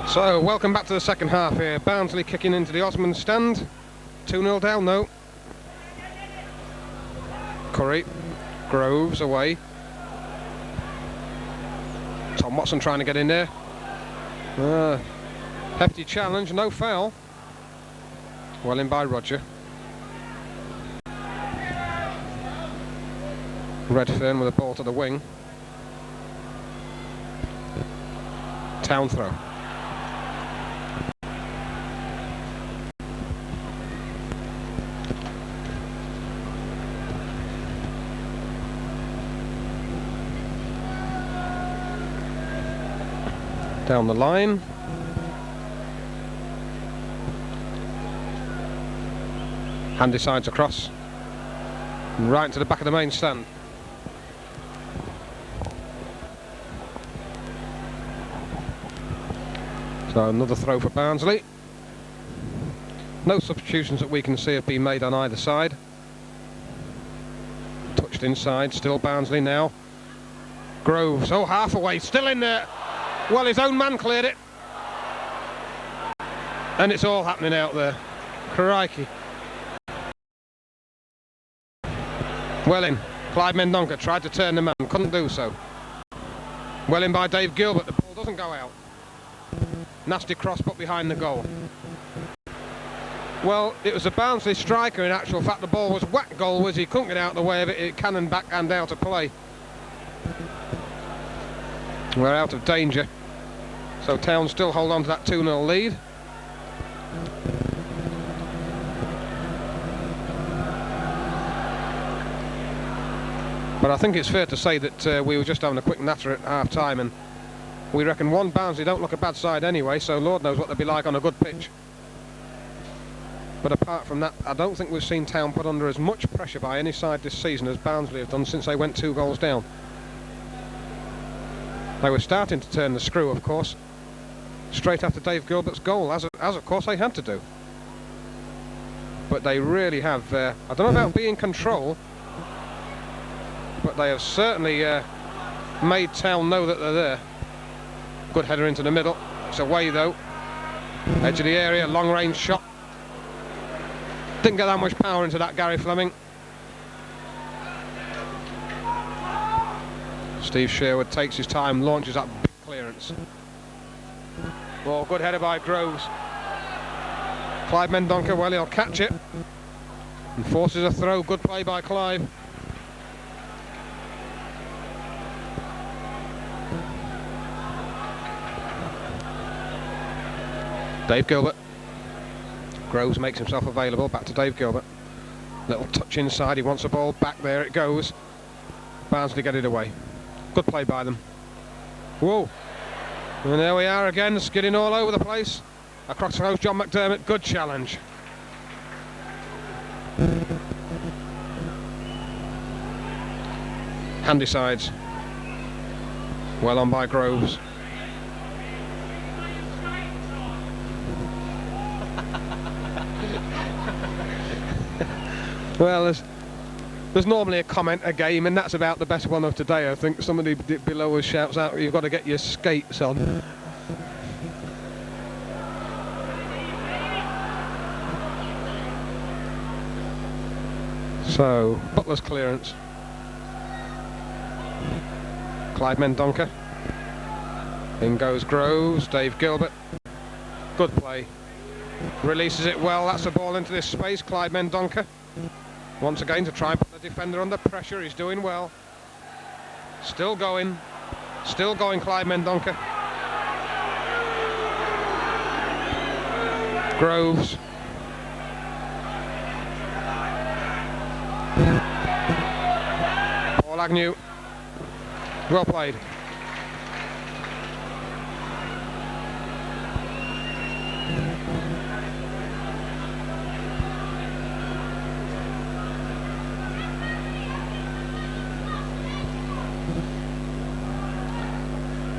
So, welcome back to the second half here. Barnsley kicking into the Osman stand. 2-0 down though. Curry, Groves away. Tom Watson trying to get in there. Hefty challenge, no foul. Well in by Roger. Redfern with a ball to the wing. Town throw. Down the line. Handy sides across. Right to the back of the main stand. So another throw for Barnsley. No substitutions that we can see have been made on either side. Touched inside, still Barnsley now. Groves, oh, half away, still in there. Well, his own man cleared it. And it's all happening out there. Crikey. Well in. Clyde Mendonca tried to turn the man, couldn't do so. Well in by Dave Gilbert, the ball doesn't go out. Nasty cross put behind the goal. Well, it was a Barnsley striker in actual fact. The ball was whack goalwards, he couldn't get out of the way of it, it cannoned backhand out of play. We're out of danger. So Town still hold on to that 2-0 lead. But I think it's fair to say that we were just having a quick natter at half time, and we reckon one Barnsley don't look a bad side anyway, so Lord knows what they'll be like on a good pitch. But apart from that, I don't think we've seen Town put under as much pressure by any side this season as Barnsley have done since they went 2 goals down. They were starting to turn the screw, of course, straight after Dave Gilbert's goal, as of course they had to do. But they really have, I don't know about being in control, but they have certainly made Town know that they're there. Good header into the middle, it's away though. Edge of the area, long range shot. Didn't get that much power into that, Gary Fleming. Steve Sherwood takes his time, launches that big clearance. Well, good header by Groves. Clive Mendonca, well, he'll catch it and forces a throw. Good play by Clive. Dave Gilbert. Groves makes himself available. Back to Dave Gilbert. Little touch inside. He wants the ball back. There it goes. Barnsley get it away. Good play by them. Whoa. And there we are again, skidding all over the place. Across the host, John McDermott. Good challenge. Handy sides. Well on by Groves. Well, there's normally a comment a game, and that's about the best one of today. I think somebody below us shouts out, "You've got to get your skates on." So, Butler's clearance. Clyde Mendonca. In goes Groves, Dave Gilbert. Good play. Releases it well, that's the ball into this space, Clyde Mendonca. Once again to try and put the defender under pressure, he's doing well. Still going, Clyde Mendonca. Groves. Paul Agnew. Well played.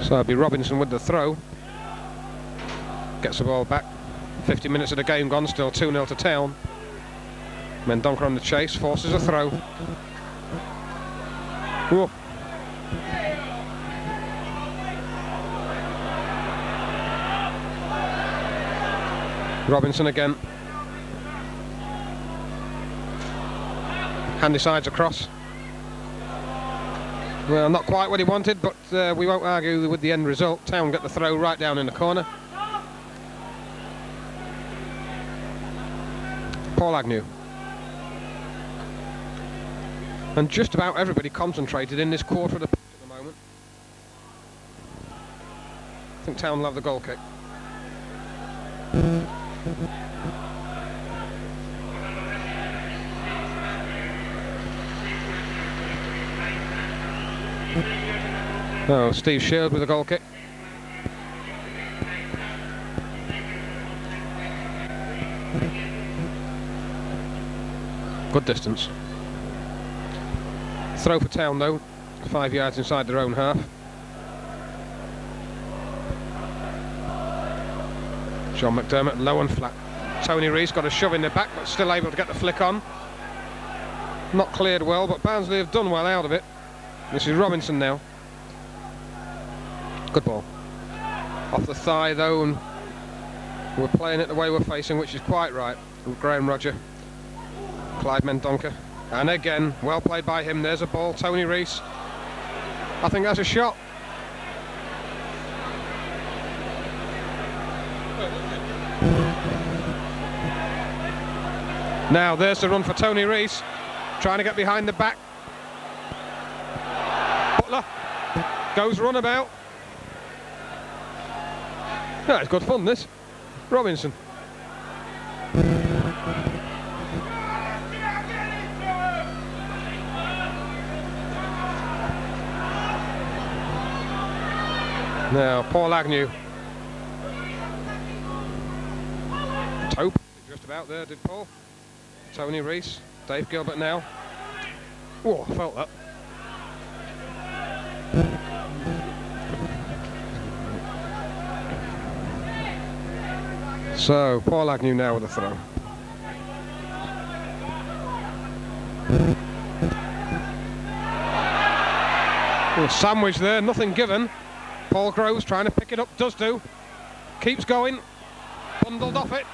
So it'll be Robinson with the throw. Gets the ball back. 50 minutes of the game gone, still 2-0 to Town. Mendonca on the chase, forces a throw. Whoa. Robinson again. Handy sides across. Well, not quite what he wanted, but we won't argue with the end result. Town get the throw right down in the corner. Paul Agnew. And just about everybody concentrated in this quarter of the pitch at the moment. I think Town will have the goal kick. Oh, Steve Shield with a goal kick. Good distance. Throw for Town though, 5 yards inside their own half. John McDermott low and flat. Tony Rees got a shove in the back but still able to get the flick on. Not cleared well, but Barnsley have done well out of it. This is Robinson now. Good ball. Off the thigh though, and we're playing it the way we're facing, which is quite right. Graham Roger, Clyde Mendonca, and again, well played by him. There's a ball, Tony Rees. I think that's a shot. Now there's the run for Tony Rees, trying to get behind the back. Butler goes runabout. Yeah, it's good fun this. Robinson. Now Paul Agnew. Tope just about there, did Paul. Tony Rees, Dave Gilbert now. Whoa, I felt that. So, Paul Agnew now with a throw. Oh, sandwich there, nothing given. Paul Groves trying to pick it up, does do. Keeps going, bundled off it.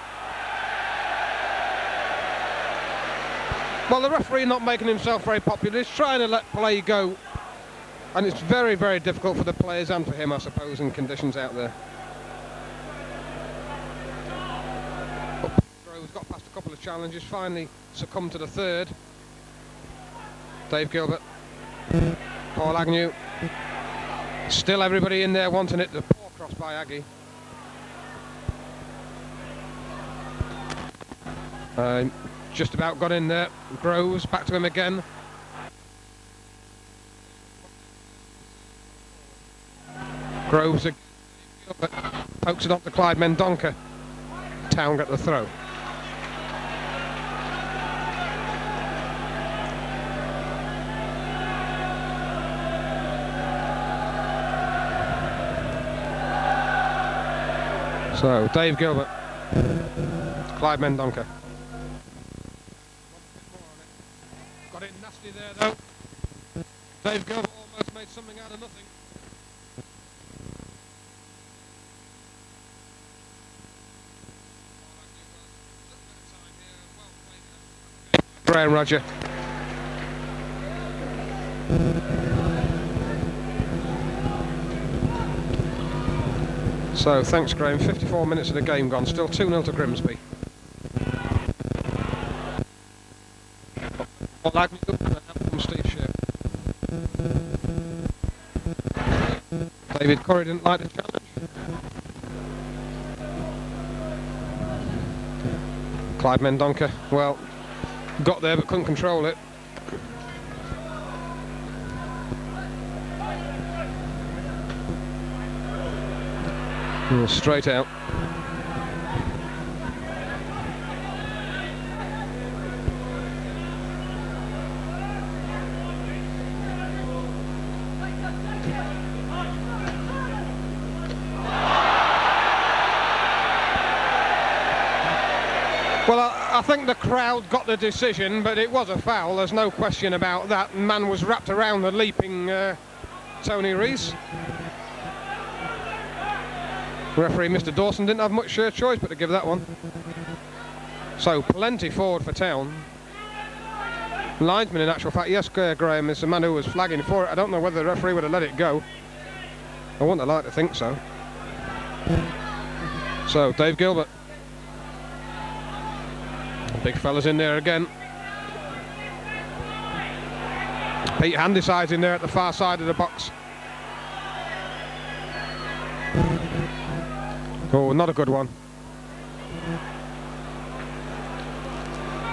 Well, the referee not making himself very popular. He's trying to let play go. And it's very, very difficult for the players and for him, I suppose, in conditions out there. Got past a couple of challenges, finally succumbed to the third. Dave Gilbert, Paul Agnew, still everybody in there wanting it. The poor cross by Aggie. Just about got in there. Groves back to him again. Groves again. Gilbert pokes it up to Clyde Mendonca. Town got the throw. So, Dave Gilbert, Clyde Mendonca. Got it nasty there though. Dave Gilbert almost made something out of nothing. Graham Roger. So, thanks Graham, 54 minutes of the game gone, still 2-0 to Grimsby. From Steve Shear. David Curry didn't like the challenge. Clyde Mendonca, well, got there but couldn't control it. Straight out. Well, I think the crowd got the decision, but it was a foul, there's no question about that. Man was wrapped around the leaping Tony Rees. Referee Mr Dawson didn't have much choice but to give that one. So plenty forward for Town. Linesman in actual fact, yes, Graham is the man who was flagging for it. I don't know whether the referee would have let it go. I wouldn't have liked to think so. So Dave Gilbert. Big fella's in there again. Pete Handyside's in there at the far side of the box. Oh, not a good one.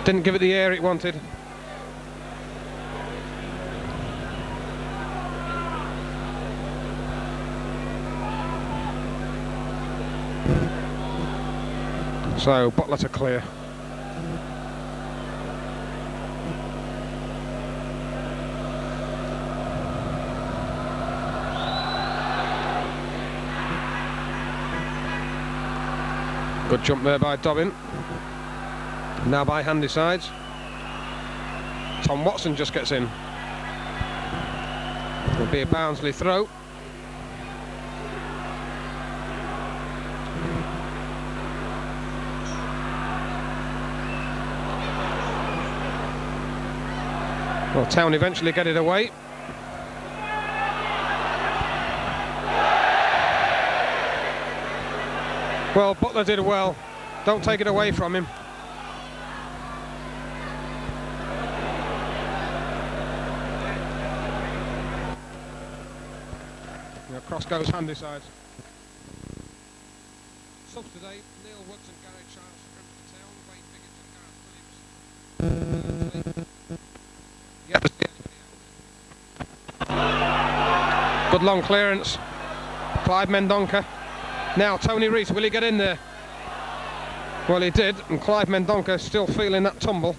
Didn't give it the air it wanted. So, Butler to clear. Good jump there by Dobbin. Now by Handysides. Tom Watson just gets in. It'll be a Barnsley throw. Well, Town eventually get it away. Well, Butler did well. Don't take it away from him. Across goes Handysides. Subs today, Neil Woods and Gary Charles for Grimsby Town, Wayne Biggins and Gareth Williams. Good long clearance. Clive Mendonca. Now Tony Rees, will he get in there? Well, he did, and Clive Mendonca still feeling that tumble.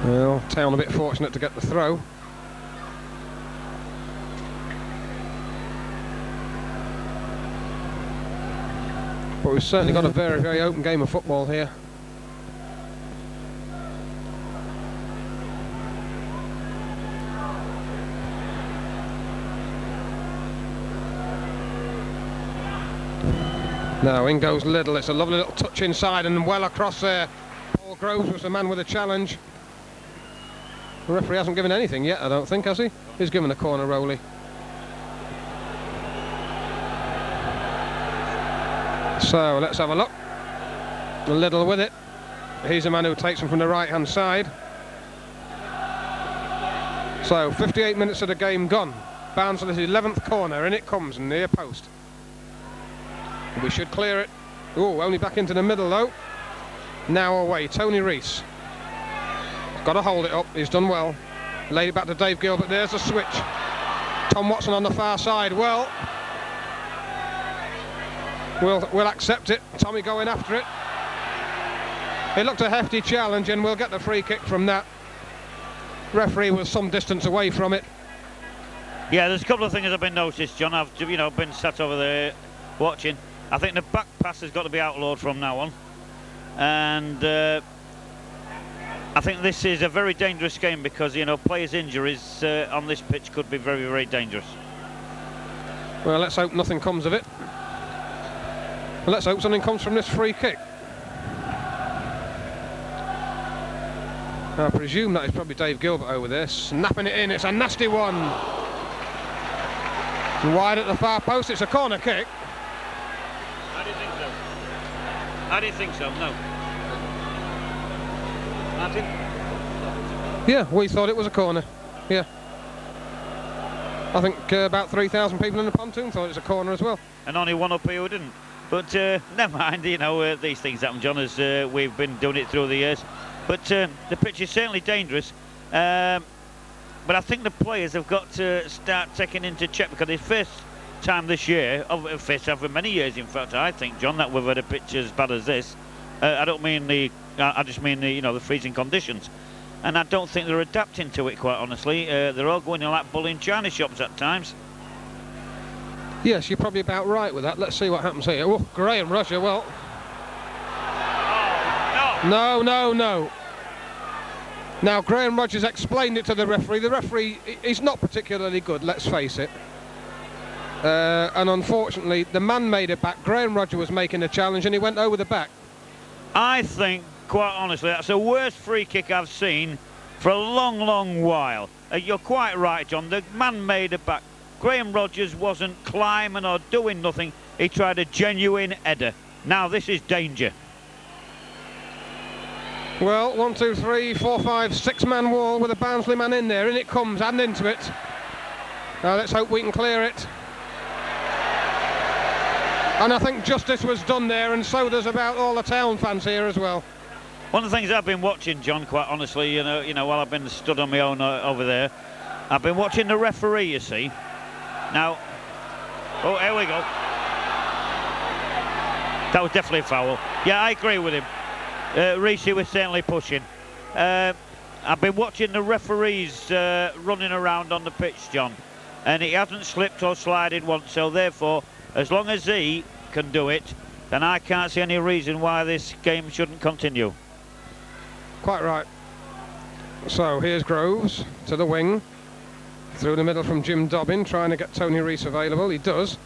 Well, Town a bit fortunate to get the throw. But we've certainly got a very, very open game of football here. Now in goes Liddle. It's a lovely little touch inside and well across there. Paul Groves was the man with a challenge. The referee hasn't given anything yet, I don't think, has he? He's given a corner rollie. So let's have a look. Liddle with it. He's the man who takes him from the right hand side. So 58 minutes of the game gone. Barnsley's 11th corner, and it comes near post. We should clear it. Oh, only back into the middle though. Now away, Tony Rees. Got to hold it up, he's done well. Laid it back to Dave Gilbert, there's a switch. Tom Watson on the far side, well, we'll accept it. Tommy going after it. It looked a hefty challenge and we'll get the free kick from that. Referee was some distance away from it. Yeah, there's a couple of things I've been noticed, John. I've been sat over there watching. I think the back pass has got to be outlawed from now on. And I think this is a very dangerous game because, players' injuries on this pitch could be very, very dangerous. Well, let's hope nothing comes of it. Well, let's hope something comes from this free kick. I presume that is probably Dave Gilbert over there, snapping it in. It's a nasty one. Wide at the far post, it's a corner kick. I didn't think so. I didn't think so, no. Martin? Yeah, we thought it was a corner. Yeah. I think about 3,000 people in the pontoon thought it was a corner as well. And only one up here who didn't. But never mind, these things happen, John, as we've been doing it through the years. But the pitch is certainly dangerous. But I think the players have got to start taking into check because it's first time this year, first time for many years, in fact, I think, John, that we've had a pitch as bad as this. I don't mean I just mean the freezing conditions. And I don't think they're adapting to it, quite honestly. They're all going in like bull in china shops at times. Yes, you're probably about right with that. Let's see what happens here. Oh, Graham Roger, well... No. No. Now, Graham Rogers explained it to the referee. The referee, he's not particularly good, let's face it. And unfortunately, the man made it back. Graham Roger was making a challenge and he went over the back. I think, quite honestly, that's the worst free kick I've seen for a long, long while. You're quite right, John. The man made it back. Graham Rogers wasn't climbing or doing nothing. He tried a genuine header. Now, this is danger. Well, 1, 2, 3, 4, 5, 6-man wall with a Barnsley man in there. In it comes and into it. Now, let's hope we can clear it. And I think justice was done there, and so does about all the town fans here as well. One of the things I've been watching, John, quite honestly, you know, while I've been stood on my own over there, I've been watching the referee, you see. Now, oh, here we go. That was definitely a foul. Yeah, I agree with him. Reece was certainly pushing. I've been watching the referees running around on the pitch, John, and he hasn't slipped or slided once, so therefore, as long as he can do it, then I can't see any reason why this game shouldn't continue. Quite right. So here's Groves to the wing. Through the middle from Jim Dobbin, trying to get Tony Reece available. He does.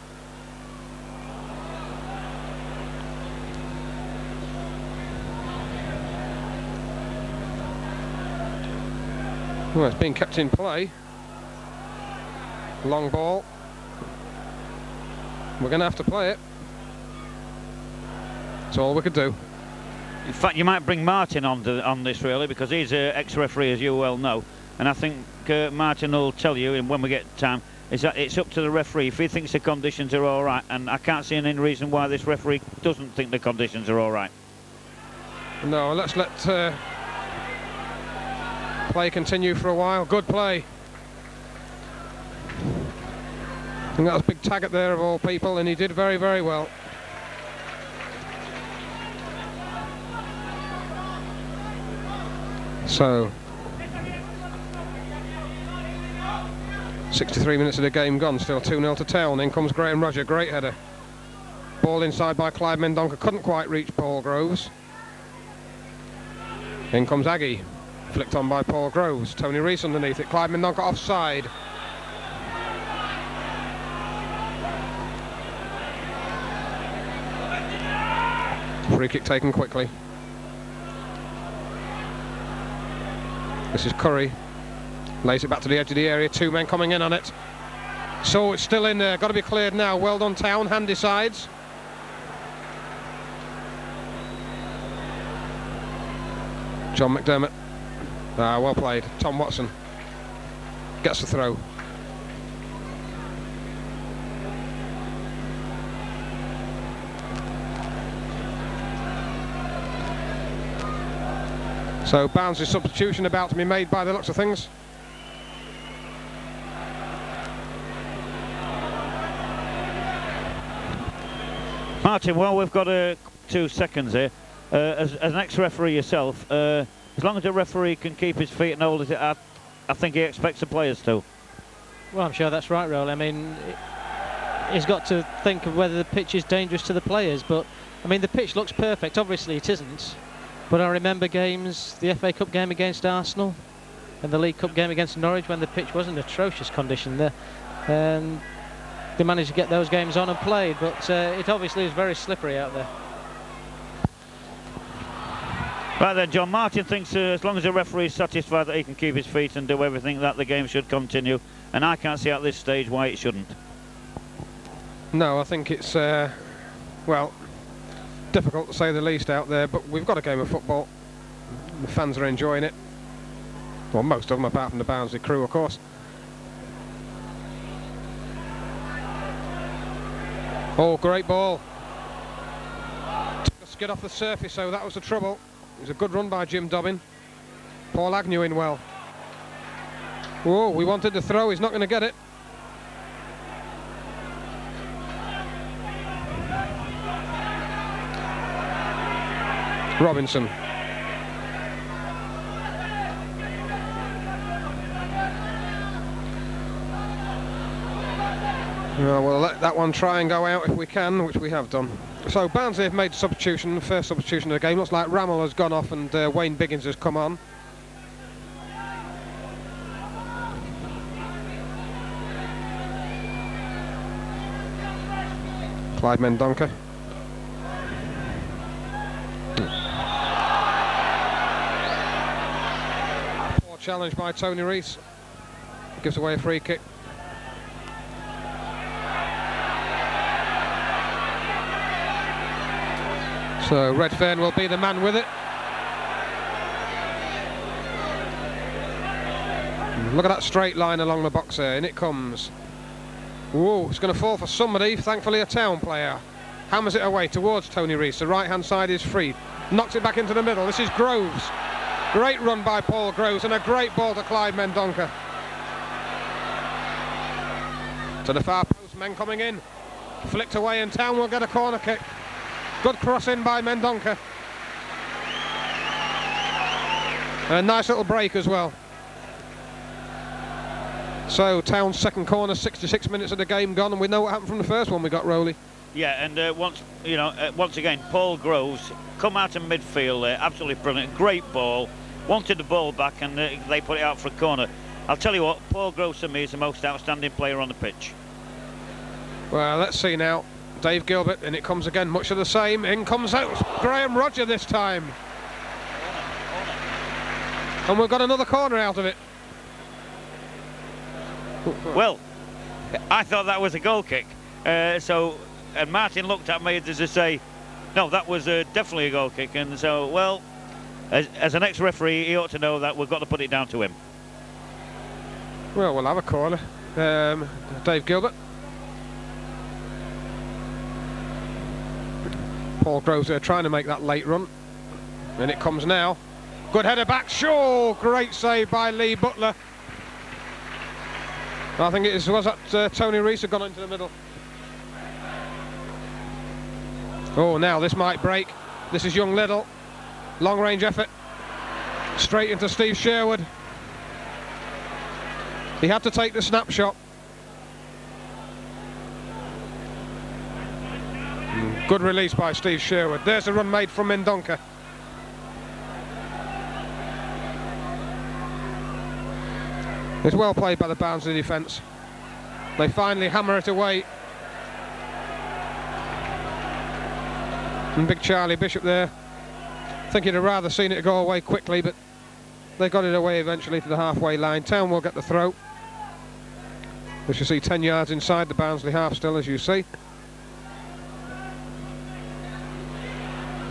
Well, it's being kept in play. Long ball. We're going to have to play it. That's all we could do. In fact, you might bring Martin on this, really, because he's an ex-referee, as you well know. And I think Martin will tell you, and when we get time, is that it's up to the referee if he thinks the conditions are all right. And I can't see any reason why this referee doesn't think the conditions are all right. No, let's let play continue for a while. Good play. I think that was Big Taggart there of all people, and he did very, very well. So 63 minutes of the game gone, still 2-0 to Town. In comes Graham Roger, great header. Ball inside by Clyde Mendonca, couldn't quite reach Paul Groves. In comes Aggie, flicked on by Paul Groves. Tony Reece underneath it, Clyde Mendonca offside. Free kick taken quickly. This is Curry. Lays it back to the edge of the area. 2 men coming in on it. So it's still in there. Got to be cleared now. Well done, Town. Hand decides. John McDermott. Well played. Tom Watson gets the throw. So Barnsley's substitution about to be made by the looks of things. Martin, well, we've got 2 seconds here. As an ex-referee yourself, as long as the referee can keep his feet and hold it, I think he expects the players to. Well, I'm sure that's right, Roll. I mean, he's got to think of whether the pitch is dangerous to the players, but I mean, the pitch looks perfect. Obviously it isn't, but I remember games, the FA Cup game against Arsenal and the League Cup game against Norwich, when the pitch was in atrocious condition there, and they managed to get those games on and played, but it obviously is very slippery out there. Right then, John, Martin thinks as long as the referee is satisfied that he can keep his feet and do everything, that the game should continue, and I can't see at this stage why it shouldn't. No, I think it's, well, difficult to say the least out there, but we've got a game of football. The fans are enjoying it. Well, most of them, apart from the Barnsley crew, of course. Oh, great ball. Took a skid off the surface, so that was the trouble. It was a good run by Jim Dobbin. Paul Agnew in well. Whoa, we wanted the throw, he's not going to get it. Robinson. We'll let that one try and go out if we can, which we have done. So Barnsley have made substitution, the first substitution of the game. Looks like Rammel has gone off and Wayne Biggins has come on. Clyde Mendonca. Poor challenge by Tony Rees. Gives away a free kick. So Redfern will be the man with it. Look at that straight line along the box there, and it comes. Whoa, it's going to fall for somebody, thankfully a Town player. Hammers it away towards Tony Rees. The right hand side is free. Knocks it back into the middle. This is Groves. Great run by Paul Groves and a great ball to Clyde Mendonca. To the far post, men coming in. Flicked away and Town will get a corner kick. Good cross in by Mendonca. And a nice little break as well. So Town's second corner, 66 minutes of the game gone, and we know what happened from the first one we got, Rowley. Yeah, and once again, Paul Groves come out of midfield there, absolutely brilliant, great ball, wanted the ball back, and they put it out for a corner. I'll tell you what, Paul Groves to me is the most outstanding player on the pitch. Well, let's see now. Dave Gilbert, and it comes again, much of the same. In comes out Graham Rodger this time. And we've got another corner out of it. Well, I thought that was a goal kick. And Martin looked at me as to say, no, that was definitely a goal kick. And so, well, as an ex-referee, he ought to know that we've got to put it down to him. Well, we'll have a corner. Dave Gilbert. Paul Groves there trying to make that late run. And it comes now. Good header back. Sure, great save by Lee Butler. I think it was that Tony Rees had gone into the middle. Oh, now this might break. This is young Liddell. Long range effort. Straight into Steve Sherwood. He had to take the snapshot. Good release by Steve Sherwood. There's a run made from Mendonca. It's well played by the Barnsley defence. They finally hammer it away. And big Charlie Bishop there. I think he'd have rather seen it go away quickly, but they got it away eventually to the halfway line. Town will get the throw. As you see, 10 yards inside the Barnsley half still, as you see.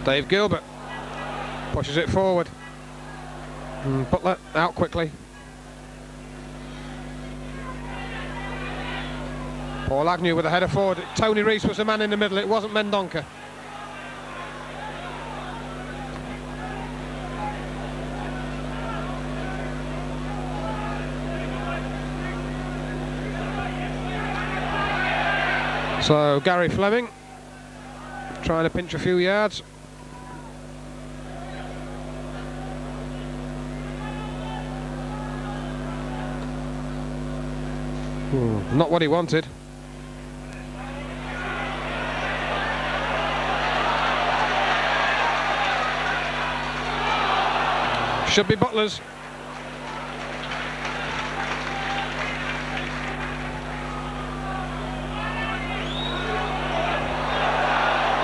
Dave Gilbert pushes it forward. And Butler out quickly. Paul Agnew with a header forward. Tony Rees was the man in the middle, it wasn't Mendonca. So Gary Fleming trying to pinch a few yards. Not what he wanted. Should be Butler's.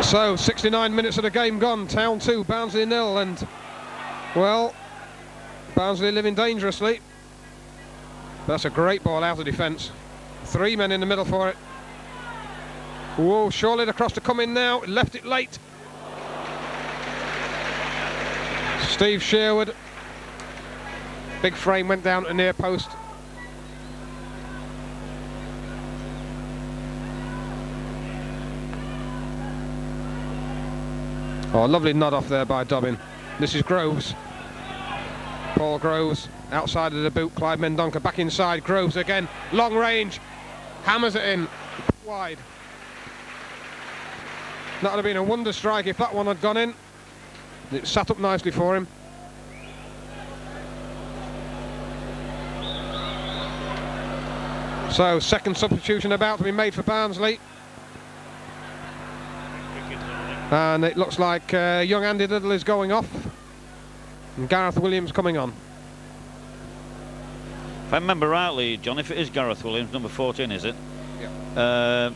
So 69 minutes of the game gone. Town 2, Barnsley 0, and well, Barnsley living dangerously. That's a great ball out of defence. 3 men in the middle for it. Whoa, Shawley across to come in now. Left it late. Steve Sherwood. Big frame went down to near post. Oh, lovely nod off there by Dobbin. This is Groves. Paul Groves outside of the boot. Clyde Mendonca back inside. Groves again. Long range. Hammers it in. Wide. That would have been a wonder strike if that one had gone in. It sat up nicely for him. So, second substitution about to be made for Barnsley. And it looks like young Andy Little is going off. And Gareth Williams coming on. If I remember rightly, John, if it is Gareth Williams, number 14, is it? Yeah.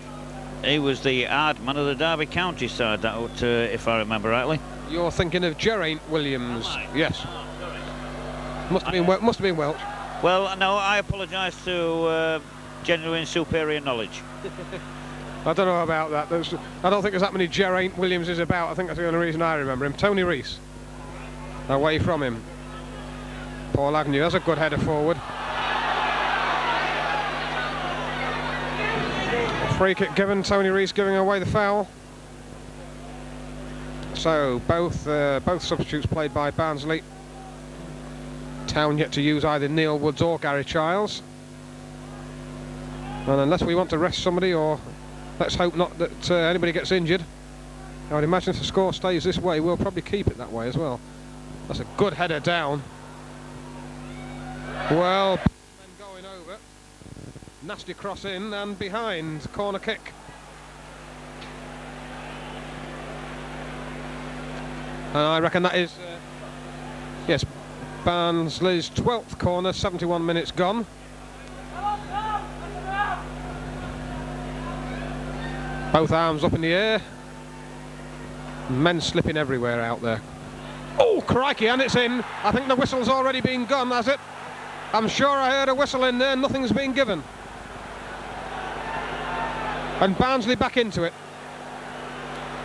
He was the hard man of the Derby County side, if I remember rightly. You're thinking of Geraint Williams. Yes. Oh, sorry. Must have been Welsh. Well, no, I apologise to genuine superior knowledge. I don't know about that. I don't think there's that many Geraint Williamses about. I think that's the only reason I remember him. Tony Rees. Away from him. Paul Agnew. That's a good header forward. Free kick given. Tony Rees giving away the foul. So both substitutes played by Barnsley. Town yet to use either Neil Woods or Gary Childs. And unless we want to rest somebody, or let's hope not that anybody gets injured, I would imagine if the score stays this way, we'll probably keep it that way as well. That's a good header down. Well, then going over. Nasty cross in and behind. Corner kick. And I reckon that is, yes, Barnsley's 12th corner, 71 minutes gone. Both arms up in the air. Men slipping everywhere out there. Oh, crikey, and it's in. I think the whistle's already been gone, has it? I'm sure I heard a whistle in there, nothing's been given. And Barnsley back into it.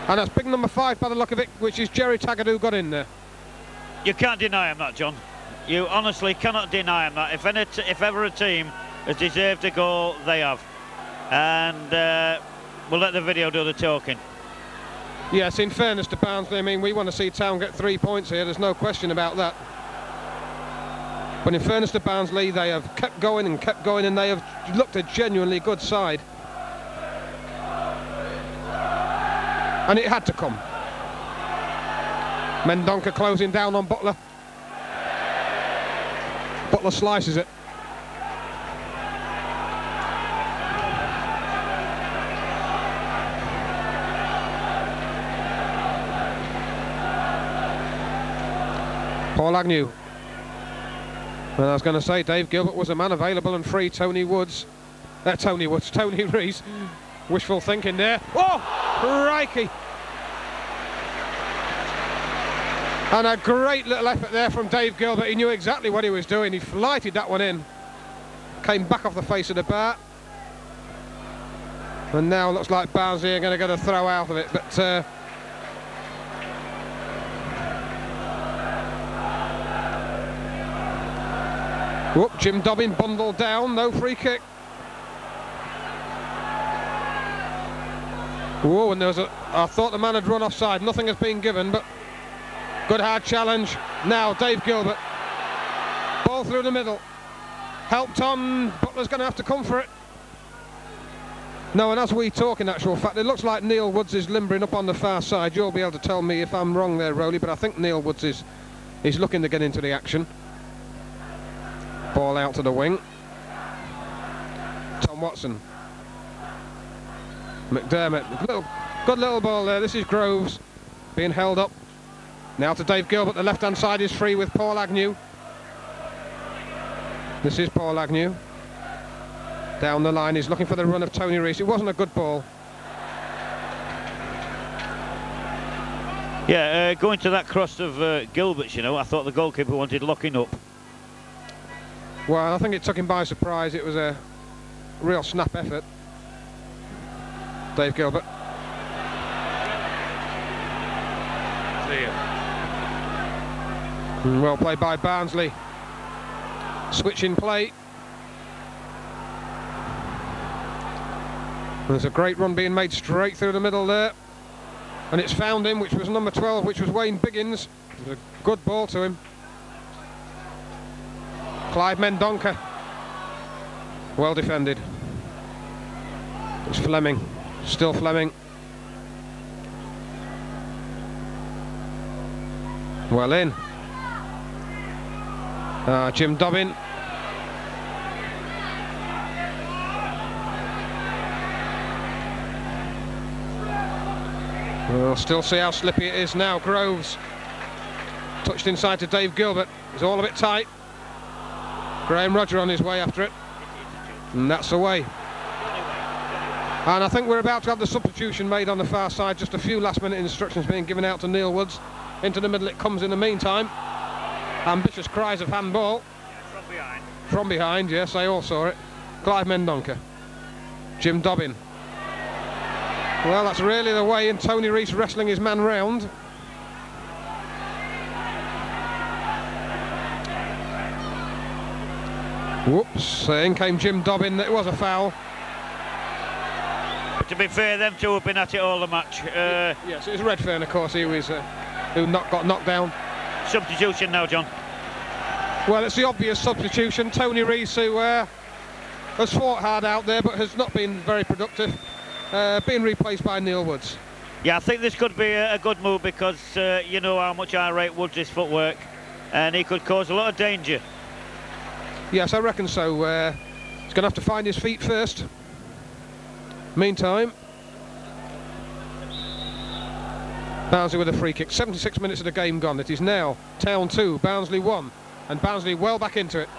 And that's big number 5 by the look of it, which is Jerry Taggart, who got in there. You can't deny him that, John. You honestly cannot deny him that. If ever a team has deserved a goal, they have. And we'll let the video do the talking. Yes, in fairness to Barnsley, I mean, we want to see Town get 3 points here, there's no question about that. But in fairness to Barnsley, they have kept going, and they have looked a genuinely good side. And it had to come. Mendonca closing down on Butler. Butler slices it. Paul Agnew. Well, I was going to say Dave Gilbert was a man available and free. Tony Rees. Wishful thinking there. Oh, crikey. And a great little effort there from Dave Gilbert. He knew exactly what he was doing. He flighted that one in. Came back off the face of the bar. And now looks like Barnsley are going to get a throw out of it. But whoop, Jim Dobbin bundled down. No free kick. Whoa, and there was I thought the man had run offside. Nothing has been given, but good hard challenge. Now Dave Gilbert. Ball through the middle. Helped on. Butler's going to have to come for it. No, and as we talk, in actual fact, it looks like Neil Woods is limbering up on the far side. You'll be able to tell me if I'm wrong there, Rowley, but I think Neil Woods is looking to get into the action. Ball out to the wing. Tom Watson. McDermott, good little ball there. This is Groves being held up. Now to Dave Gilbert, the left-hand side is free with Paul Agnew. This is Paul Agnew. Down the line, he's looking for the run of Tony Rees. It wasn't a good ball. Yeah, going to that cross of Gilbert's, you know, I thought the goalkeeper wanted locking up. Well, I think it took him by surprise. It was a real snap effort. Dave Gilbert. Well played by Barnsley. Switch in play. There's a great run being made straight through the middle there. And it's found him, which was number 12, which was Wayne Biggins. It was a good ball to him. Clive Mendonca. Well defended. It's Fleming. Still Fleming. Well in. Jim Dobbin. We'll still see how slippy it is now. Groves touched inside to Dave Gilbert. It's all a bit tight. Graham Rodger on his way after it. And that's away. And I think we're about to have the substitution made on the far side. Just a few last-minute instructions being given out to Neil Woods. Into the middle it comes in the meantime. Ambitious cries of handball. From behind. From behind, yes, I all saw it. Clive Mendonca. Jim Dobbin. Well, that's really the way in. Tony Rees wrestling his man round. Whoops, in came Jim Dobbin. It was a foul. But to be fair, them two have been at it all the match. Yes, it was Redfern, of course, who got knocked down. Substitution now, John. Well, it's the obvious substitution. Tony Rees, who has fought hard out there but has not been very productive, being replaced by Neil Woods. Yeah, I think this could be a good move because you know how much I rate Woods' footwork, and he could cause a lot of danger. Yes, I reckon so. He's going to have to find his feet first. Meantime, Barnsley with a free kick. 76 minutes of the game gone. It is now Town 2, Barnsley 1, and Barnsley well back into it.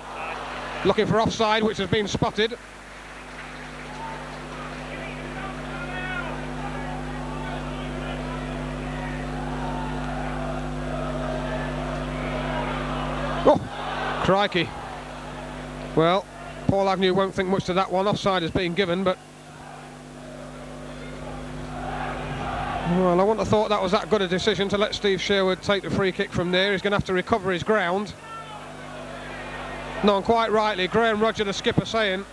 Looking for offside, which has been spotted. Oh, crikey. Well, Paul Agnew won't think much to that one. Offside is being given, but... Well, I wouldn't have thought that was that good a decision to let Steve Sherwood take the free kick from there. He's going to have to recover his ground. No, quite rightly, Graham Rodger, the skipper, saying...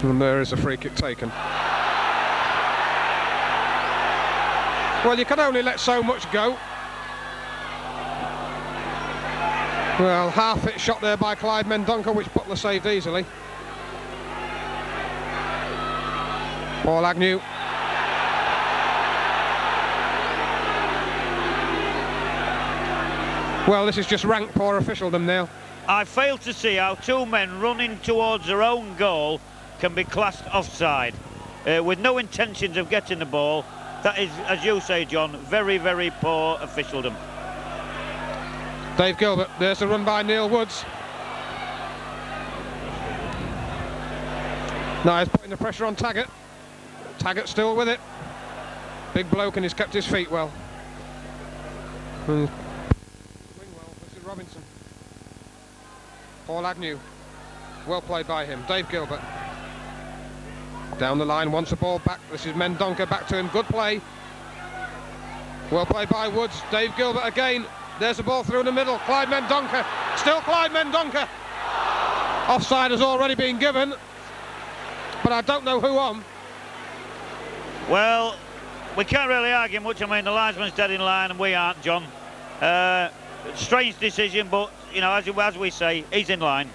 And there is a free kick taken. Well, you can only let so much go. Well, half-fit shot there by Clive Mendonca, which Butler saved easily. Paul Agnew. Well, this is just rank poor officialdom now. I fail to see how two men running towards their own goal can be classed offside. With no intentions of getting the ball. That is, as you say, John, very, very poor officialdom. Dave Gilbert, there's the run by Neil Woods. Now he's putting the pressure on Taggart. Taggart still with it. Big bloke, and he's kept his feet well. Wing well, this is Robinson. Paul Agnew. Well played by him. Dave Gilbert. Down the line, wants the ball back. This is Mendonca, back to him. Good play. Well played by Woods. Dave Gilbert again. There's the ball through in the middle. Clive Mendonca. Still Clive Mendonca. Offside has already been given, but I don't know who on. Well, we can't really argue much. I mean, the linesman's dead in line and we aren't, John. Strange decision, but, you know, as we say, he's in line.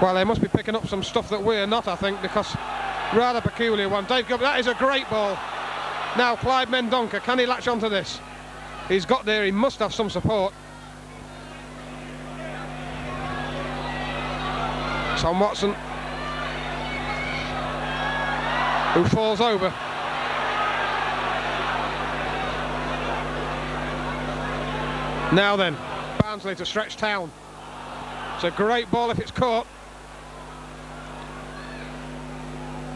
Well, they must be picking up some stuff that we're not, I think, because rather peculiar one. Dave Gilbert, that is a great ball. Now, Clive Mendonca, can he latch onto this? He's got there, he must have some support. Tom Watson, who falls over. Now then, Barnsley to stretch Town. It's a great ball if it's caught.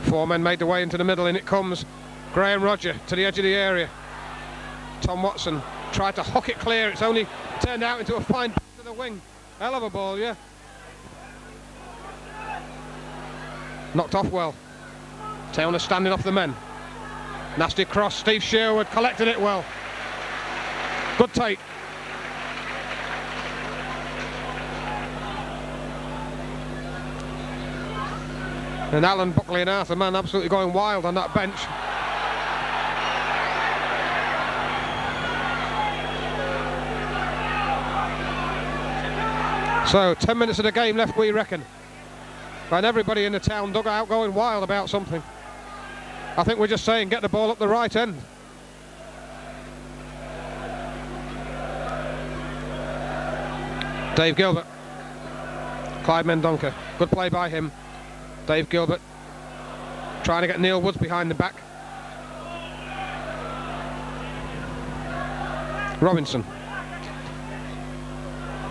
Four men made their way into the middle, and it comes. Graham Rodger to the edge of the area. Tom Watson tried to hook it clear. It's only turned out into a fine pass to the wing. Hell of a ball, yeah. Knocked off well. Town are standing off the men. Nasty cross. Steve Sherwood collected it well. Good take. And Alan Buckley and Arthur Mann absolutely going wild on that bench. So 10 minutes of the game left, we reckon, and everybody in the Town dugout going wild about something. I think we're just saying get the ball up the right end. Dave Gilbert. Clyde Mendonca, good play by him. Dave Gilbert trying to get Neil Woods behind the back. Robinson.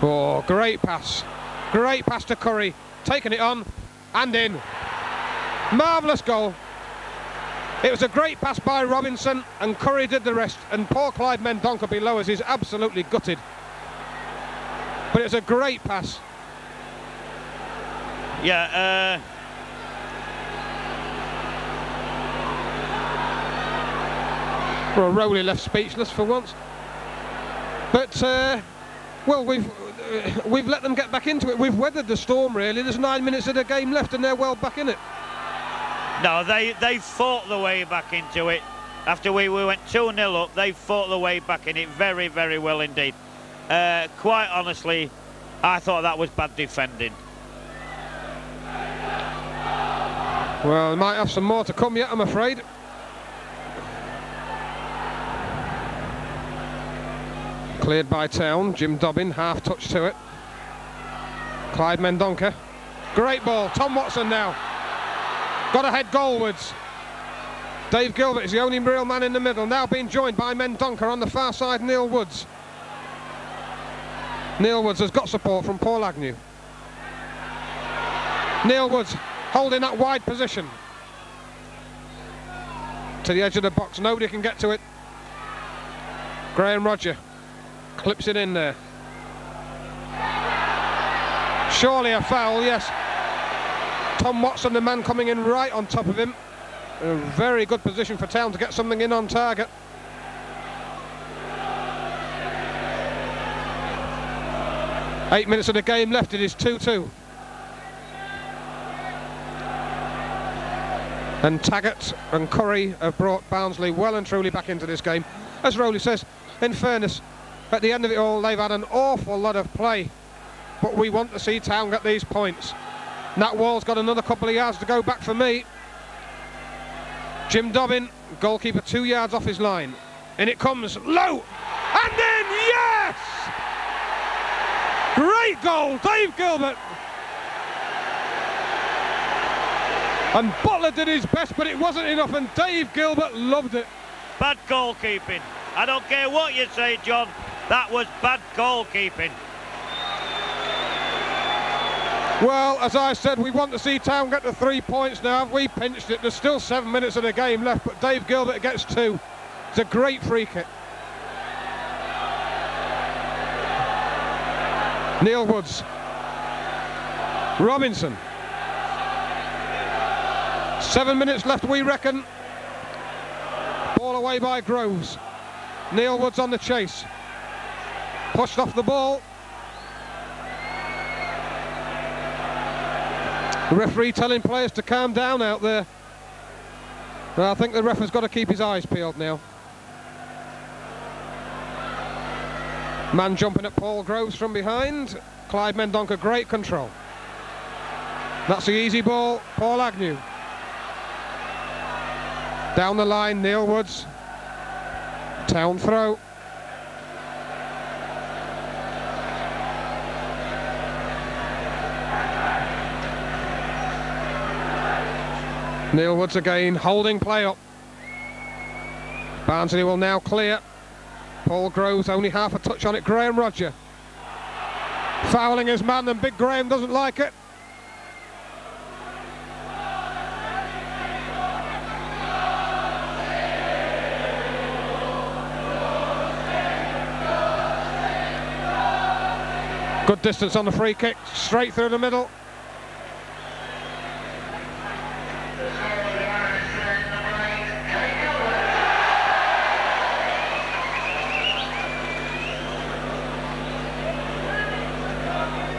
Oh, great pass. Great pass to Curry. Taking it on and in. Marvellous goal. It was a great pass by Robinson and Curry did the rest. And poor Clyde Mendonca below us is absolutely gutted. But it's a great pass. Yeah, Well, Rowley left speechless for once. But, well, we've let them get back into it. We've weathered the storm, really. There's 9 minutes of the game left and they're well back in it. no, they fought the way back into it. After we went 2-0 up, they fought the way back in it very, very well indeed. Quite honestly, I thought that was bad defending. Well, they might have some more to come yet, I'm afraid. Cleared by Town. Jim Dobbin, half touch to it. Clyde Mendonca. Great ball. Tom Watson now. Got a head goalwards. Dave Gilbert is the only real man in the middle. Now being joined by Mendonca on the far side, Neil Woods. Neil Woods has got support from Paul Agnew. Neil Woods holding that wide position. To the edge of the box. Nobody can get to it. Graham Rodger clips it in there. Surely a foul, yes. Tom Watson, the man coming in right on top of him. A very good position for Town to get something in on target. Eight minutes of the game left, it is 2-2. And Taggart and Curry have brought Barnsley well and truly back into this game. As Rowley says, in fairness, at the end of it all, they've had an awful lot of play. But we want to see Town get these points. Nat Wall's got another couple of yards to go back for me. Jim Dobbin, goalkeeper 2 yards off his line. And it comes low. And in, yes! Great goal, Dave Gilbert. And Butler did his best, but it wasn't enough, and Dave Gilbert loved it. Bad goalkeeping. I don't care what you say, John. That was bad goalkeeping. Well, as I said, we want to see Town get the 3 points now. We pinched it. There's still 7 minutes of the game left, but Dave Gilbert gets 2. It's a great free kick. Neil Woods. Robinson. 7 minutes left, we reckon. Ball away by Groves. Neil Woods on the chase. Pushed off the ball. The referee telling players to calm down out there. Well, I think the ref has got to keep his eyes peeled now. Man jumping at Paul Groves from behind. Clyde Mendonca, great control. That's the easy ball. Paul Agnew. Down the line, Neil Woods. Town throw. Neil Woods again, holding play up. Barnsley will now clear. Paul Groves only half a touch on it. Graham Rodger. Fouling his man, and Big Graham doesn't like it. Good distance on the free kick, straight through the middle.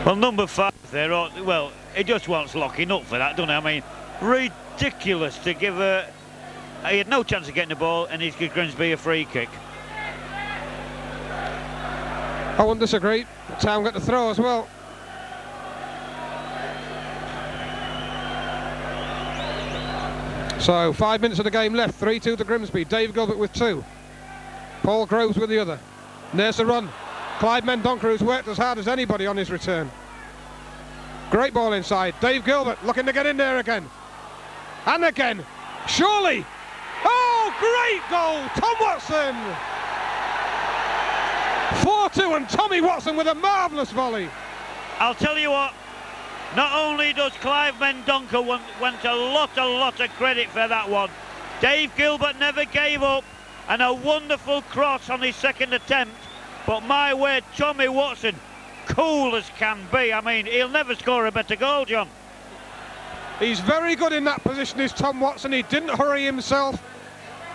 Well, number 5 there, well, he just wants locking up for that, doesn't he? I mean, ridiculous to give a... He had no chance of getting the ball, and he's given Grimsby a free kick. I wouldn't disagree. Town got the throw as well. So 5 minutes of the game left. 3-2 to Grimsby. Dave Gilbert with 2. Paul Groves with the other. And there's the run. Clyde Mendonca, who's worked as hard as anybody on his return. Great ball inside. Dave Gilbert looking to get in there again. And again. Surely. Oh, great goal. Tom Watson. 4-2 and Tommy Watson with a marvellous volley. I'll tell you what, not only does Clive Mendonca want a lot of credit for that one, Dave Gilbert never gave up, and a wonderful cross on his second attempt, but my word, Tommy Watson, cool as can be. I mean, he'll never score a better goal, John. He's very good in that position, is Tom Watson. He didn't hurry himself.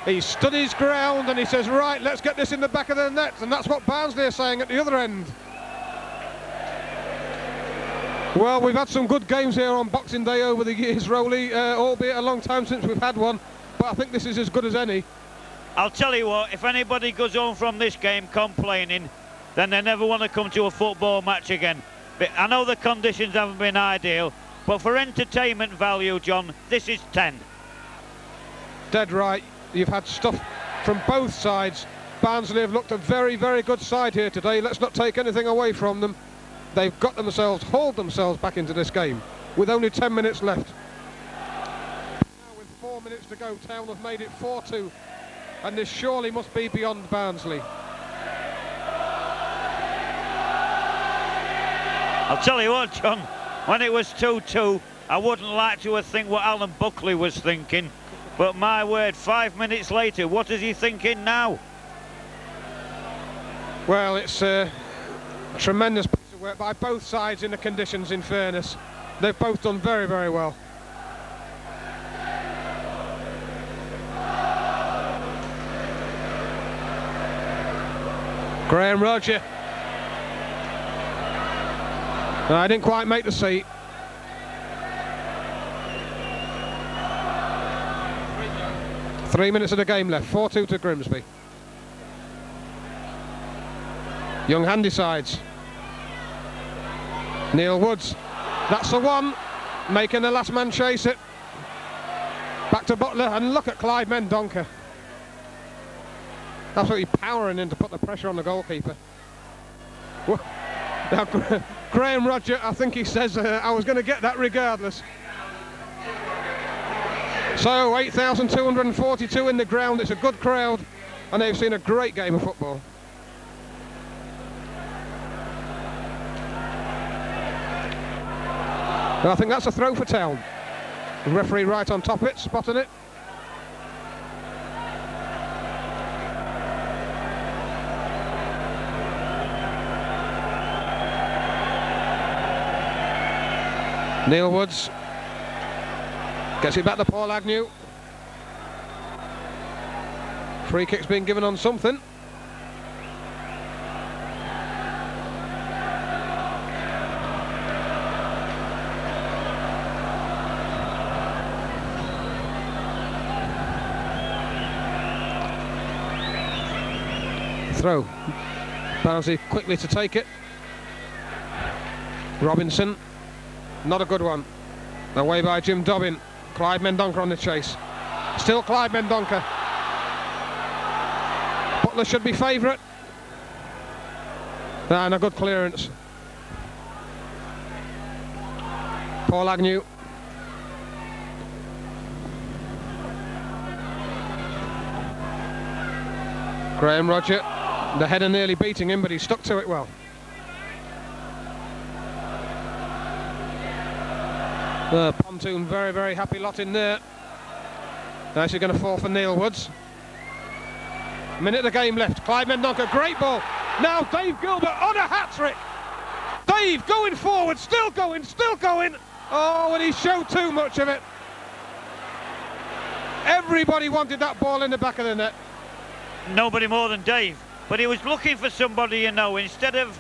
He stood his ground and he says, right, let's get this in the back of the net, and that's what Barnsley are saying at the other end. Well, we've had some good games here on Boxing Day over the years, Rowley, albeit a long time since we've had one, but I think this is as good as any. I'll tell you what, if anybody goes home from this game complaining, then they never want to come to a football match again. But I know the conditions haven't been ideal, but for entertainment value, John, this is 10. Dead right. You've had stuff from both sides. Barnsley have looked a very, very good side here today. Let's not take anything away from them. They've got themselves, hauled themselves back into this game with only 10 minutes left. Now with 4 minutes to go, Town have made it 4-2, and this surely must be beyond Barnsley. I'll tell you what, John, when it was 2-2, I wouldn't like to think what Alan Buckley was thinking, but my word, 5 minutes later, what is he thinking now? Well, it's a tremendous piece of work by both sides in the conditions, in fairness. They've both done very, very well. Graham Roger. No, I didn't quite make the seat. Three minutes of the game left, 4-2 to Grimsby. Young handy sides. Neil Woods, that's the one, making the last man chase it. Back to Butler, and look at Clive Mendonca. Absolutely powering in to put the pressure on the goalkeeper. Now, Graham Roger, I think he says, I was going to get that regardless. So, 8,242 in the ground, it's a good crowd, and they've seen a great game of football. And I think that's a throw for Town. The referee right on top of it, spotting it. Neil Woods gets it back to Paul Agnew. Free kick's being given on something. Throw. Barnsley quickly to take it. Robinson. Not a good one. Away by Jim Dobbin. Clive Mendonca on the chase. Still Clive Mendonca. Butler should be favourite. And a good clearance. Paul Agnew. Graham Roger. The header nearly beating him, but he stuck to it well. Pontoon, very, very happy lot in there. Now she's going to fall for Neil Woods. Minute of the game left. Clive Mendonca, great ball. Now Dave Gilbert on a hat-trick. Dave going forward, still going, still going. Oh, and he showed too much of it. Everybody wanted that ball in the back of the net. Nobody more than Dave. But he was looking for somebody, you know, instead of,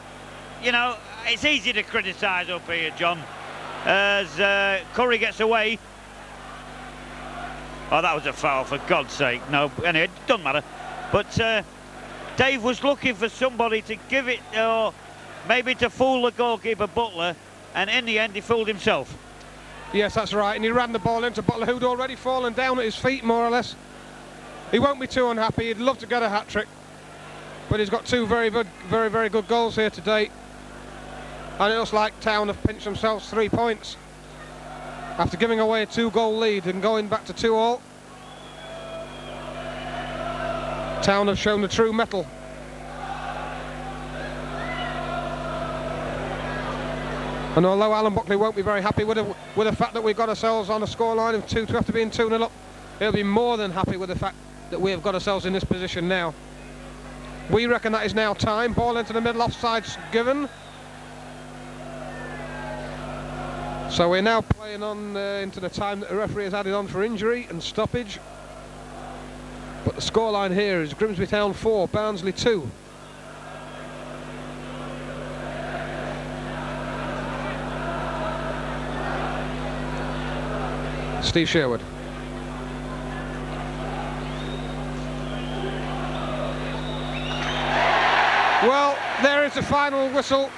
you know, it's easy to criticise up here, John. As Curry gets away. Oh, that was a foul, for God's sake. No, anyway, it doesn't matter. But Dave was looking for somebody to give it, or maybe to fool the goalkeeper Butler, and in the end he fooled himself. Yes, that's right, and he ran the ball into Butler, who'd already fallen down at his feet, more or less. He won't be too unhappy. He'd love to get a hat-trick. But he's got two very, very good goals here today. And it looks like Town have pinched themselves 3 points after giving away a 2-goal lead and going back to 2-all. Town have shown the true mettle. And although Alan Buckley won't be very happy with the fact that we've got ourselves on a scoreline of 2-2 after being 2-0 up, he'll be more than happy with the fact that we have got ourselves in this position now. We reckon that is now time. Ball into the middle, offside's given. So we're now playing on into the time that the referee has added on for injury and stoppage. But the scoreline here is Grimsby Town 4, Barnsley 2. Steve Sherwood. Well, there is the final whistle.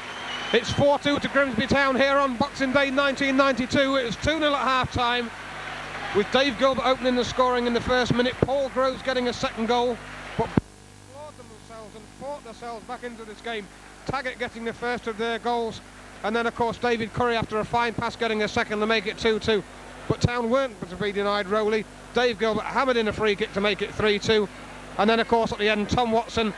It's 4-2 to Grimsby Town here on Boxing Day 1992. It was 2-0 at half-time, with Dave Gilbert opening the scoring in the first minute. Paul Groves getting a second goal, but clawed themselves and fought themselves back into this game. Taggart getting the first of their goals, and then of course David Curry after a fine pass getting a second to make it 2-2. But Town weren't to be denied Rowley. Dave Gilbert hammered in a free kick to make it 3-2, and then of course at the end Tom Watson,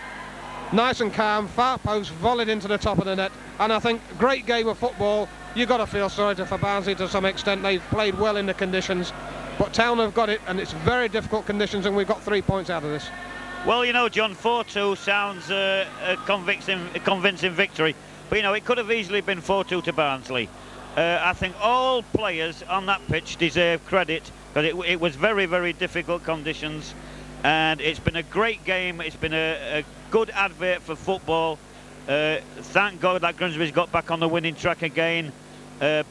nice and calm, far post, volleyed into the top of the net. And I think great game of football. You've got to feel sorry for Barnsley to some extent. They've played well in the conditions, but Town have got it, and it's very difficult conditions, and we've got 3 points out of this. Well, you know, John, 4-2 sounds a convincing victory, but you know, it could have easily been 4-2 to Barnsley. I think all players on that pitch deserve credit, because it was very, very difficult conditions, and it's been a great game. It's been a good advert for football. Thank God that Grimsby's got back on the winning track again.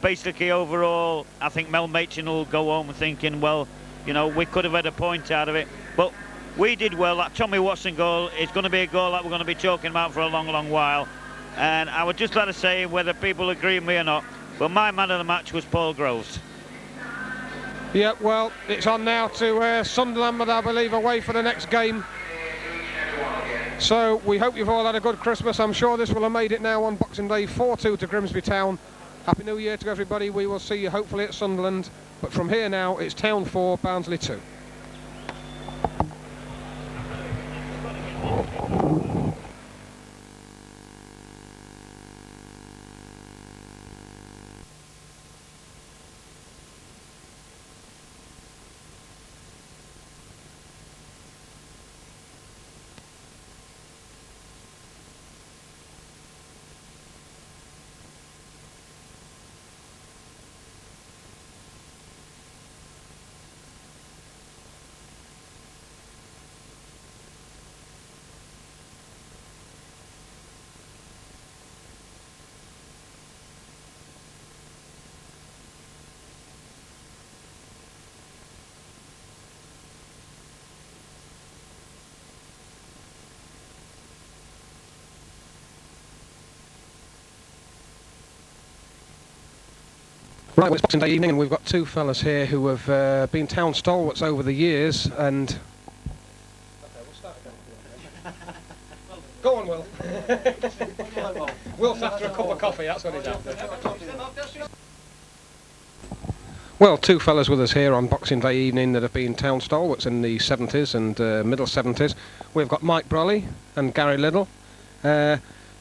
Basically, overall, I think Mel Machin will go home thinking, well, you know, we could have had a point out of it, but we did well. That Tommy Watson goal is going to be a goal that we're going to be talking about for a long, long while. And I would just like to say, whether people agree with me or not, but my man of the match was Paul Groves. Yeah, well, it's on now to Sunderland, but I believe away for the next game. So we hope you've all had a good Christmas. I'm sure this will have made it now on Boxing Day. 4-2 to Grimsby Town. Happy New Year to everybody. We will see you hopefully at Sunderland. But from here now, it's Town 4, Barnsley 2. Right, well, it's Boxing Day evening, and we've got two fellas here who have been Town stalwarts over the years, and... Okay, we'll start again. Go on, Will. Will's after a cup of coffee, that's what he's after. Well, two fellas with us here on Boxing Day evening that have been Town stalwarts in the 70s and middle 70s. We've got Mike Brolly and Gary Liddell.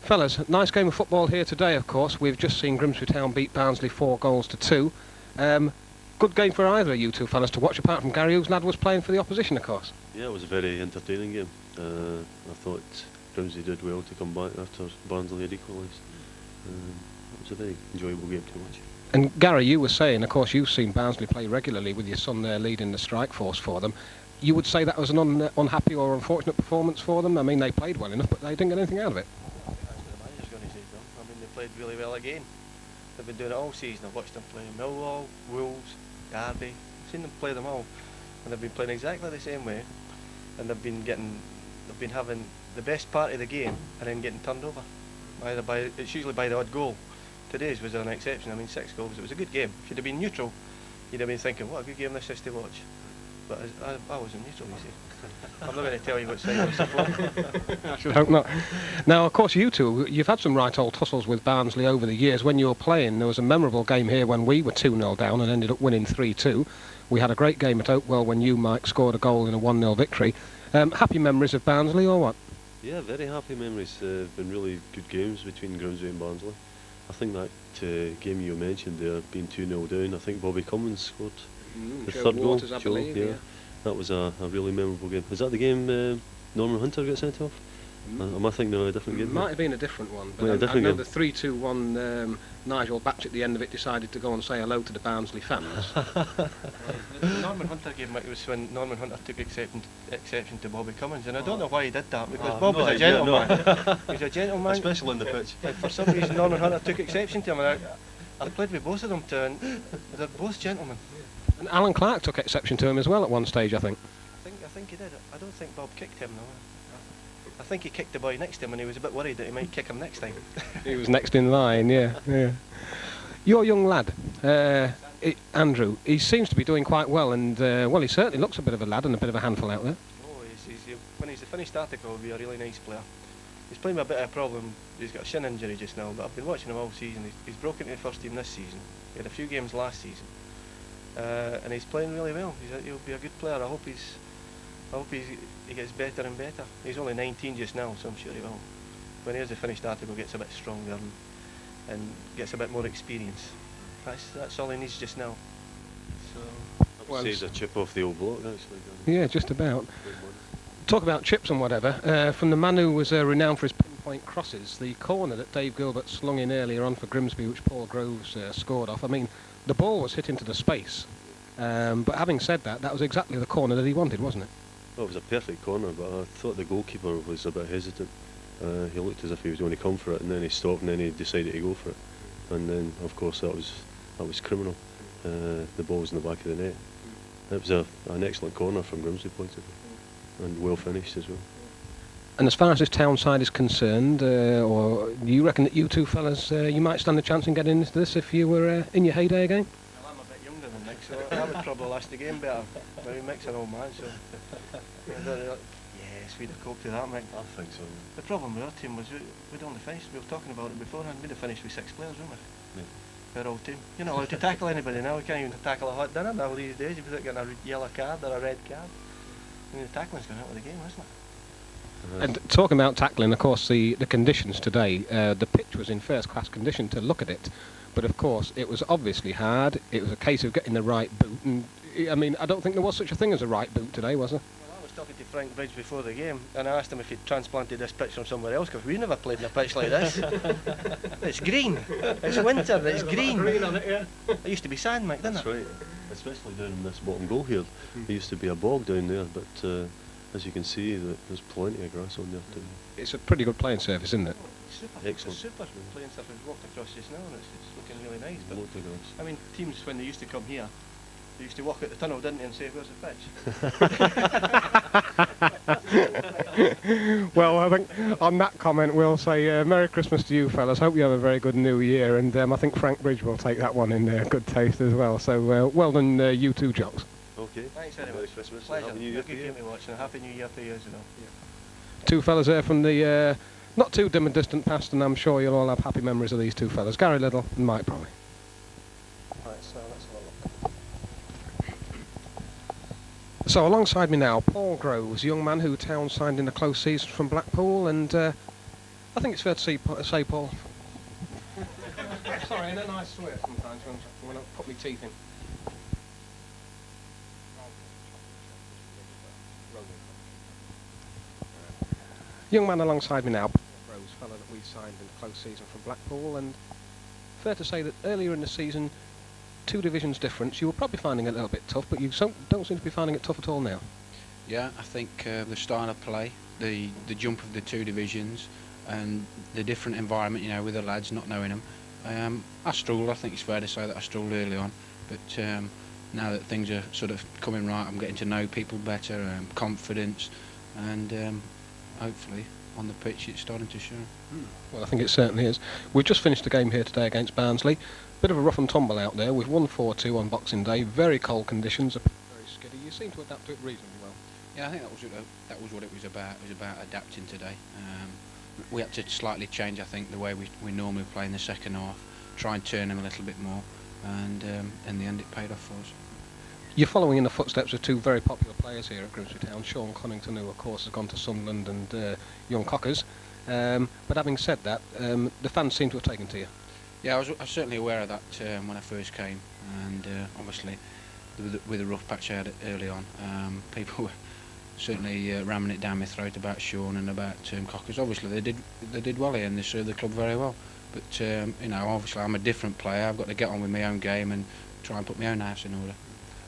Fellas, nice game of football here today, of course. We've just seen Grimsby Town beat Barnsley 4-2. Good game for either of you two fellas to watch, apart from Gary, whose lad was playing for the opposition, of course. Yeah, it was a very entertaining game. I thought Grimsby did well to come back after Barnsley had equalised. It was a very enjoyable game to watch. And Gary, you were saying, of course, you've seen Barnsley play regularly with your son there leading the strike force for them. You would say that was an unhappy or unfortunate performance for them? I mean, they played well enough, but they didn't get anything out of it. Played really well again. They've been doing it all season. I've watched them play Millwall, Wolves, Derby. I've seen them play them all, and they've been playing exactly the same way. And they've been having the best part of the game and then getting turned over. It's usually by the odd goal. Today's was an exception. I mean, 6 goals. It was a good game. If you'd have been neutral, you'd have been thinking, what a good game this is to watch. but I was in neutral, you see. I'm not going to tell you what side I support. I should hope not. Now, of course, you two, you've had some right old tussles with Barnsley over the years. When you were playing, there was a memorable game here when we were 2-0 down and ended up winning 3-2. We had a great game at Oakwell when you, Mike, scored a goal in a 1-0 victory. Happy memories of Barnsley or what? Yeah, very happy memories. Been really good games between Grimsby and Barnsley. I think that game you mentioned there, being 2-0 down, I think Bobby Cummins scored the Joe third goal. Waters, I believe, yeah. That was a really memorable game. Was that the game Norman Hunter got sent off? Am I thinking of a different game? Might have been a different one, Yeah, but I know game. the 3-2-1 Nigel Batch at the end of it decided to go and say hello to the Barnsley fans. The Norman Hunter game, Mike, was when Norman Hunter took exception to Bobby Cummins, and I don't know why he did that, because Bob was a gentleman. He's a gentleman. Especially on the pitch. And for some reason Norman Hunter took exception to him, and I played with both of them too, and they're both gentlemen. And Alan Clark took exception to him as well at one stage, I think. I think he did. I don't think Bob kicked him though. I think he kicked the boy next to him, and he was a bit worried that he might kick him next time. He was next in line, yeah. Your young lad, Andrew, he seems to be doing quite well, and well, he certainly looks a bit of a lad and a bit of a handful out there. Oh, when he's a finished article, he'll be a really nice player. He's playing with a bit of a problem. He's got a shin injury just now, but I've been watching him all season. He's broken into the first team this season. He had a few games last season, and he's playing really well. He'll be a good player. I hope he gets better and better. He's only 19 just now, so I'm sure he will. When he has a finished article, gets a bit stronger and gets a bit more experience. That's all he needs just now. So. Well, saves a chip off the old block, actually. Yeah, just about. Talk about chips and whatever. From the man who was renowned for his pinpoint crosses, the corner that Dave Gilbert slung in earlier on for Grimsby, which Paul Groves scored off. I mean, the ball was hit into the space. But having said that, that was exactly the corner that he wanted, wasn't it? Well, it was a perfect corner, but I thought the goalkeeper was a bit hesitant. He looked as if he was going to come for it, and then he stopped, and then he decided to go for it. And then, of course, that was criminal. The ball was in the back of the net. It was an excellent corner from Grimsby point of view, and well finished as well. And as far as this town side is concerned, or do you reckon that you two fellas, you might stand a chance in getting into this if you were in your heyday again? Well, I'm a bit younger than Nick, so I would probably last the game better. Maybe Mick's an old man, so. Yes, we'd have coped with that, Mick. I think so. The problem with our team was we'd only finished, we were talking about it beforehand, we'd have finished with 6 players, wouldn't we? Yeah. Our old team. You're not allowed to tackle anybody now, we can't even tackle a hot dinner now these days, you've got a yellow card or a red card. I mean, the tackling's gone out of the game, isn't it? And talking about tackling, of course, the conditions today, the pitch was in first-class condition to look at it, but of course it was obviously hard. It was a case of getting the right boot, and I mean, I don't think there was such a thing as a right boot today, was there? Well, I was talking to Frank Bridge before the game, and I asked him if he'd transplanted this pitch from somewhere else, because we never played in a pitch like this. It's green. It's winter. It's green. Green on it, yeah. It used to be sand, Mike, didn't That's it? right. Especially down in this bottom goal here. There used to be a bog down there, but as you can see, there's plenty of grass on there too. It's a pretty good playing surface, isn't it? Super. Excellent. It's super playing stuff. We've walked across just now, and it's looking really nice. But Loads of grass. I mean, teams when they used to come here, they used to walk out the tunnel, didn't they, and say, "Where's the pitch?" Well, I think on that comment we'll say Merry Christmas to you fellas. Hope you have a very good New Year, and I think Frank Bridge will take that one in good taste as well. So well done, you two jocks. Okay. Thanks very Merry much. Christmas. Pleasure. Happy New Year A to good you. game to watch, and a Happy New Year to you as well. Two fellas there from the not too dim and distant past, and I'm sure you'll all have happy memories of these two fellas, Gary Little and Mike Bromley. Right, so let's have a look. So alongside me now, Paul Groves, a young man who Town signed in a close season from Blackpool, and I think it's fair to say, Paul. Sorry, and then I swear sometimes when I put my teeth in. Young man alongside me now, Paul Groves, fellow that we signed in a close season from Blackpool, and fair to say that earlier in the season, 2 divisions difference, you were probably finding it a little bit tough, but you don't seem to be finding it tough at all now. Yeah, I think the style of play, the jump of the 2 divisions, and the different environment, you know, with the lads not knowing them. I struggled. I think it's fair to say that I struggled early on, but now that things are sort of coming right, I'm getting to know people better, confidence, and hopefully on the pitch it's starting to show. Well, I think it certainly is. We've just finished the game here today against Barnsley. Bit of a rough and tumble out there. We've won 4-2 on Boxing Day. Very cold conditions. Very skiddy. You you seem to adapt to it reasonably well. Yeah, I think that was what it was about. It was about adapting today. We had to slightly change, I think, the way we normally play in the second half, try and turn them a little bit more, and in the end it paid off for us. You're following in the footsteps of two very popular players here at Grimsby Town, Sean Connington, who of course has gone to Sunderland, and young Cockers. But having said that, the fans seem to have taken to you. Yeah, I was certainly aware of that when I first came, and obviously with the rough patch I had early on, people were certainly ramming it down my throat about Sean and about Cockers. Obviously they did well here and they served the club very well. But you know, obviously I'm a different player. I've got to get on with my own game and try and put my own house in order.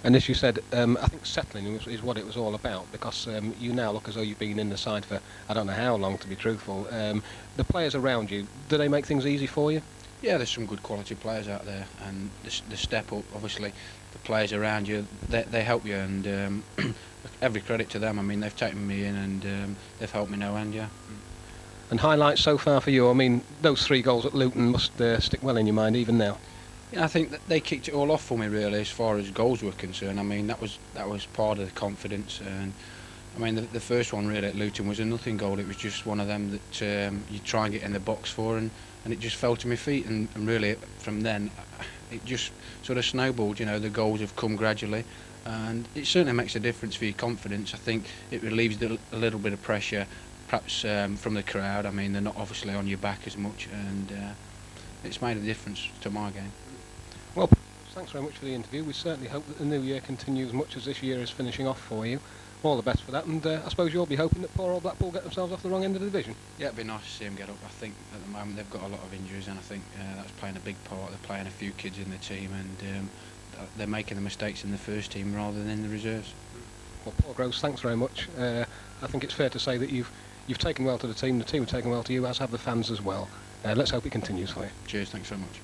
And as you said, I think settling is what it was all about, because you now look as though you've been in the side for I don't know how long, to be truthful. The players around you, do they make things easy for you? Yeah, there's some good quality players out there, and the step up, obviously, the players around you, they help you, and every credit to them. I mean, they've taken me in and they've helped me no end, yeah. And highlights so far for you? I mean, those 3 goals at Luton must stick well in your mind even now. Yeah, I think that they kicked it all off for me really, as far as goals were concerned. I mean, that was part of the confidence. And I mean, the first one really at Luton was a nothing goal. It was just one of them that you try and get in the box for, and it just fell to my feet. And really, from then, it just sort of snowballed. You know, the goals have come gradually, and it certainly makes a difference for your confidence. I think it relieves a little bit of pressure, perhaps from the crowd. I mean, they're not obviously on your back as much, and it's made a difference to my game. Well, thanks very much for the interview. We certainly hope that the new year continues much as this year is finishing off for you. All the best for that, and I suppose you'll be hoping that poor old Blackpool get themselves off the wrong end of the division. Yeah, it'd be nice to see them get up. I think at the moment they've got a lot of injuries, and I think that's playing a big part. They're playing a few kids in the team, and they're making the mistakes in the first team rather than in the reserves. Well, Paul Groves, thanks very much. I think it's fair to say that you've taken well to the team have taken well to you, as have the fans as well. Let's hope it continues for you. Cheers, thanks so much.